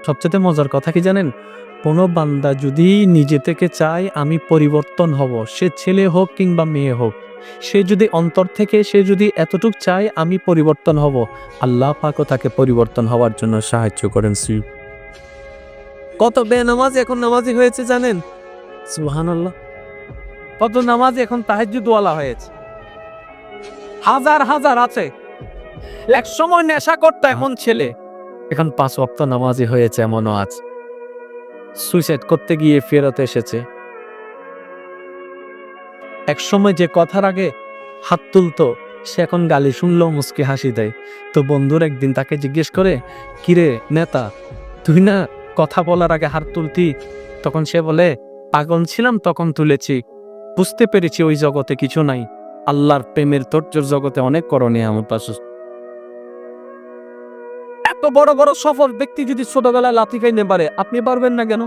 সবচেয়ে মজার কথা কি জানেন? কোনো বান্দা যদি নিজে থেকে চায় আমি পরিবর্তন হব, সে ছেলে হোক কিংবা মেয়ে হোক, সে যদি অন্তর থেকে সে যদি এতটুক চায় আমি পরিবর্তন হব, আল্লাহ পাকও তাকে পরিবর্তন হওয়ার জন্য সাহায্য করেন। কত বেনামাজ এখন নামাজি হয়েছে জানেন? সুবহানাল্লাহ। কত নামাজ এখন তাহাজ্জুদওয়ালা হয়েছে। হাজার হাজার আছে। একসময় নেশা করতো এমন ছেলে, এখন ৫ ওয়াক্ত নামাজি হয়েছে এমনও আছে। সুইসাইড করতে গিয়ে ফেরত এসেছে। একসময় যে কথার আগে হাত তুলতো, সে এখন গালি শুনলেও মুচকি হাসি দেয়। তো বন্ধুর একদিন তাকে জিজ্ঞেস করে, কিরে নেতা, তুই না কথা বলার আগে হাত তুলতি? তখন সে বলে, পাগল ছিলাম তখন তুলেছি, বুঝতে পেরেছি ওই জগতে কিছু নাই, আল্লাহর প্রেমের তোর্যর জগতে অনেক করণীয় আমার পাশে। এত বড় বড় সফল ব্যক্তি যদি ছোটবেলায় লাথি খাইতে পারে, আপনি পারবেন না কেন?